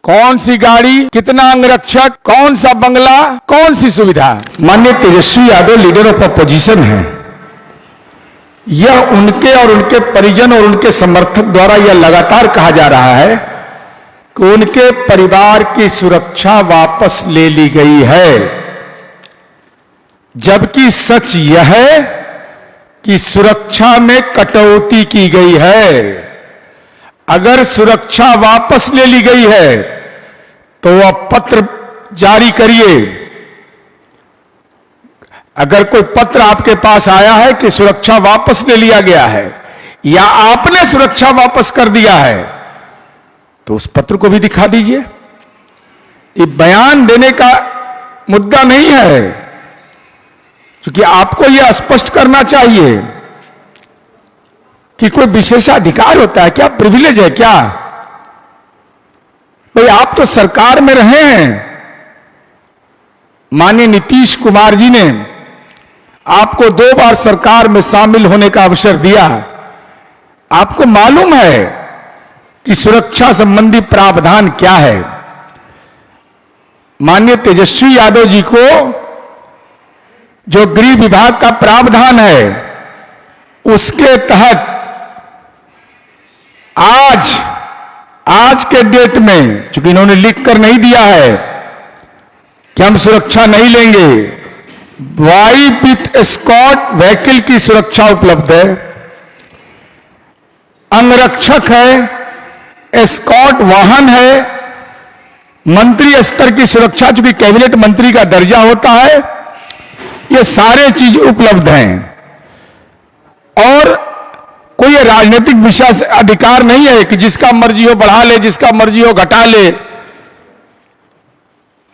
कौन सी गाड़ी, कितना अंगरक्षक, कौन सा बंगला, कौन सी सुविधा। माननीय Tejashwi Yadav leader of opposition है। यह उनके और उनके परिजन और उनके समर्थक द्वारा यह लगातार कहा जा रहा है कि उनके परिवार की सुरक्षा वापस ले ली गई है, जबकि सच यह है कि सुरक्षा में कटौती की गई है। अगर सुरक्षा वापस ले ली गई है तो वह पत्र जारी करिए। अगर कोई पत्र आपके पास आया है कि सुरक्षा वापस ले लिया गया है या आपने सुरक्षा वापस कर दिया है तो उस पत्र को भी दिखा दीजिए। ये बयान देने का मुद्दा नहीं है, क्योंकि आपको यह स्पष्ट करना चाहिए कि कोई विशेषाधिकार होता है क्या, प्रिविलेज है क्या। भाई आप तो सरकार में रहे हैं। माननीय नीतीश कुमार जी ने आपको 2 बार सरकार में शामिल होने का अवसर दिया। आपको मालूम है कि सुरक्षा संबंधी प्रावधान क्या है। माननीय तेजस्वी यादव जी को जो गृह विभाग का प्रावधान है उसके तहत आज के डेट में, चूंकि इन्होंने लिख कर नहीं दिया है कि हम सुरक्षा नहीं लेंगे, वाइफ विथ एस्कॉर्ट व्हीकल की सुरक्षा उपलब्ध है, अंगरक्षक है, एस्कॉर्ट वाहन है, मंत्री स्तर की सुरक्षा, चूंकि कैबिनेट मंत्री का दर्जा होता है, ये सारे चीज उपलब्ध हैं। और कोई राजनीतिक विशेष अधिकार नहीं है कि जिसका मर्जी हो बढ़ा ले, जिसका मर्जी हो घटा ले।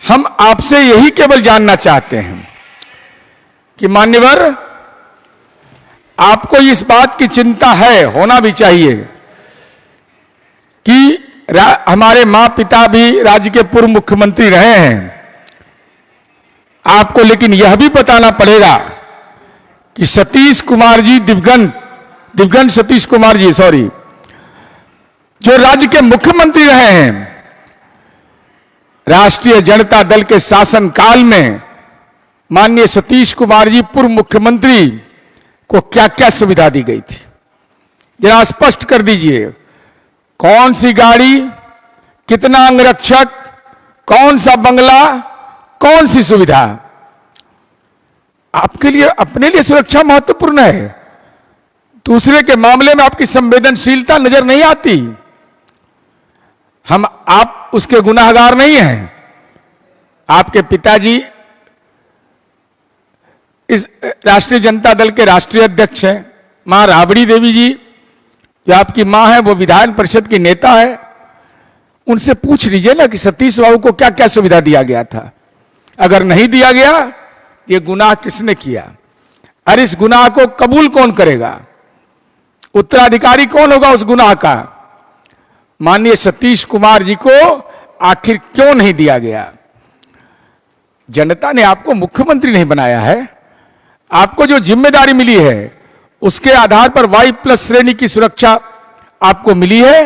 हम आपसे यही केवल जानना चाहते हैं कि मान्यवर, आपको इस बात की चिंता है, होना भी चाहिए कि हमारे मां पिता भी राज्य के पूर्व मुख्यमंत्री रहे हैं। आपको लेकिन यह भी बताना पड़ेगा कि सतीश कुमार जी, दिवंगत सतीश कुमार जी, जो राज्य के मुख्यमंत्री रहे हैं, राष्ट्रीय जनता दल के शासनकाल में माननीय सतीश कुमार जी पूर्व मुख्यमंत्री को क्या क्या सुविधा दी गई थी, जरा स्पष्ट कर दीजिए। कौन सी गाड़ी, कितना अंगरक्षक, कौन सा बंगला, कौन सी सुविधा। आपके लिए, अपने लिए सुरक्षा महत्वपूर्ण है, दूसरे के मामले में आपकी संवेदनशीलता नजर नहीं आती। आप उसके गुनाहगार नहीं हैं। आपके पिताजी इस राष्ट्रीय जनता दल के राष्ट्रीय अध्यक्ष हैं। मां राबड़ी देवी जी, जो आपकी मां है, वो विधान परिषद की नेता है। उनसे पूछ लीजिए ना कि सतीश बाबू को क्या क्या सुविधा दिया गया था। अगर नहीं दिया गया, ये गुनाह किसने किया, और इस गुनाह को कबूल कौन करेगा, उत्तराधिकारी कौन होगा उस गुनाह का। माननीय सतीश कुमार जी को आखिर क्यों नहीं दिया गया। जनता ने आपको मुख्यमंत्री नहीं बनाया है। आपको जो जिम्मेदारी मिली है उसके आधार पर Y+ श्रेणी की सुरक्षा आपको मिली है।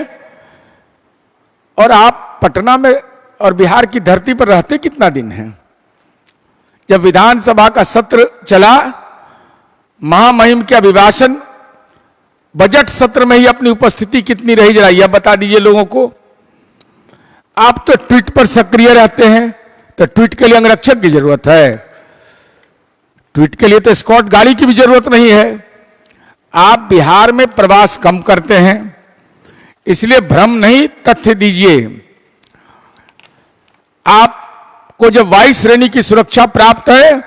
और आप पटना में और बिहार की धरती पर रहते कितना दिन है। जब विधानसभा का सत्र चला, महामहिम के अभिभाषण, बजट सत्र में ही अपनी उपस्थिति कितनी रही, जरा यह बता दीजिए लोगों को। आप तो ट्वीट पर सक्रिय रहते हैं, तो ट्वीट के लिए अंगरक्षक की जरूरत है, ट्वीट के लिए तो स्कॉट गाड़ी की भी जरूरत नहीं है। आप बिहार में प्रवास कम करते हैं, इसलिए भ्रम नहीं, तथ्य दीजिए। आपको जब Y श्रेणी की सुरक्षा प्राप्त है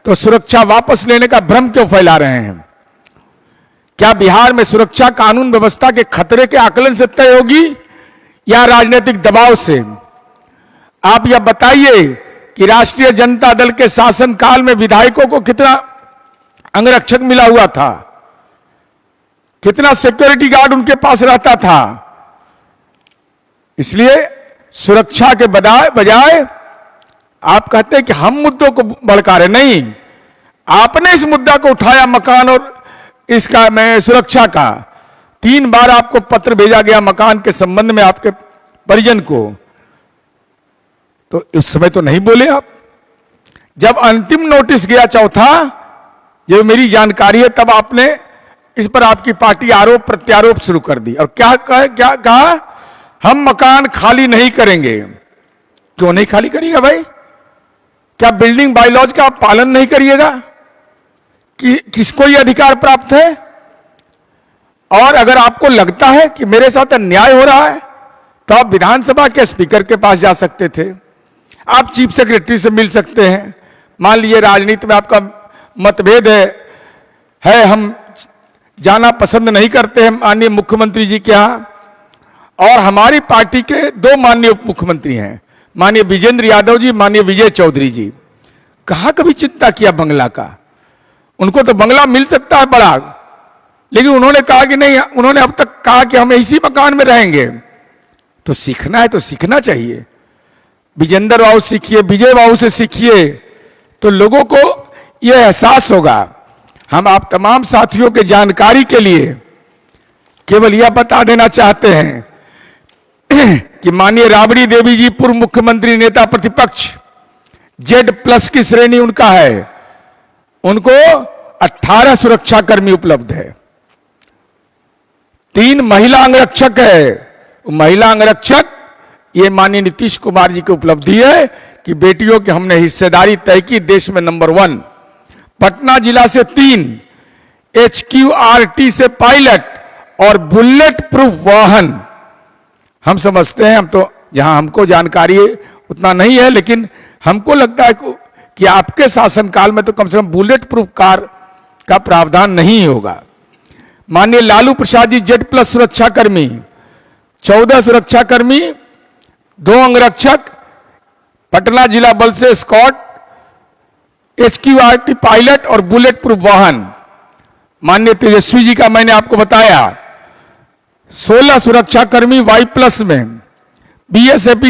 तो सुरक्षा वापस लेने का भ्रम क्यों फैला रहे हैं। क्या बिहार में सुरक्षा कानून व्यवस्था के खतरे के आकलन से तय होगी या राजनीतिक दबाव से। आप यह बताइए कि राष्ट्रीय जनता दल के शासनकाल में विधायकों को कितना अंगरक्षक मिला हुआ था, कितना सिक्योरिटी गार्ड उनके पास रहता था। इसलिए सुरक्षा के बजाय आप कहते हैं कि हम मुद्दों को भड़का रहे। नहीं, आपने इस मुद्दा को उठाया, मकान और इसका मैं सुरक्षा का। 3 बार आपको पत्र भेजा गया मकान के संबंध में आपके परिजन को। तो उस समय तो नहीं बोले आप। जब अंतिम नोटिस गया चौथा, जो मेरी जानकारी है, तब आपने इस पर आपकी पार्टी आरोप प्रत्यारोप शुरू कर दी। और क्या कहा, हम मकान खाली नहीं करेंगे। क्यों नहीं खाली करिएगा भाई? क्या बिल्डिंग बायलॉज का आप पालन नहीं करिएगा? कि किसको ये अधिकार प्राप्त है? और अगर आपको लगता है कि मेरे साथ अन्याय हो रहा है, तो आप विधानसभा के स्पीकर के पास जा सकते थे, आप चीफ सेक्रेटरी से मिल सकते हैं। मान लीजिए राजनीति में आपका मतभेद है, हम जाना पसंद नहीं करते हैं माननीय मुख्यमंत्री जी के यहां, और हमारी पार्टी के दो माननीय उप मुख्यमंत्री हैं, माननीय विजेंद्र यादव जी, माननीय विजय चौधरी जी। कहां कभी चिंता किया बंगला का? उनको तो बंगला मिल सकता है बड़ा, लेकिन उन्होंने कहा कि नहीं, उन्होंने अब तक कहा कि हम इसी मकान में रहेंगे। तो सीखना है तो सीखना चाहिए। विजेंद्र बाबू सीखिए, विजय बाबू से सीखिए, तो लोगों को यह एहसास होगा। हम आप तमाम साथियों के जानकारी के लिए केवल यह बता देना चाहते हैं कि माननीय राबड़ी देवी जी पूर्व मुख्यमंत्री, नेता प्रतिपक्ष, Z+ की श्रेणी उनका है। उनको 18 सुरक्षा कर्मी उपलब्ध है, 3 महिला अंगरक्षक है। महिला अंगरक्षक ये माननीय नीतीश कुमार जी की उपलब्धि है कि बेटियों की हमने हिस्सेदारी तय की, देश में नंबर 1। पटना जिला से 3, HQRT से पायलट और बुलेट प्रूफ वाहन। हम समझते हैं, हम तो जहां हमको जानकारी उतना नहीं है, लेकिन हमको लगता है कि आपके शासनकाल में तो कम से कम बुलेट प्रूफ कार का प्रावधान नहीं होगा। माननीय लालू प्रसाद जी Z+ सुरक्षा कर्मी, 14 सुरक्षा कर्मी, 2 अंगरक्षक, पटना जिला बल से स्कॉट, HQRT पायलट और बुलेट प्रूफ वाहन। माननीय तेजस्वी जी का मैंने आपको बताया, 16 सुरक्षा कर्मी Y+ में, BSAP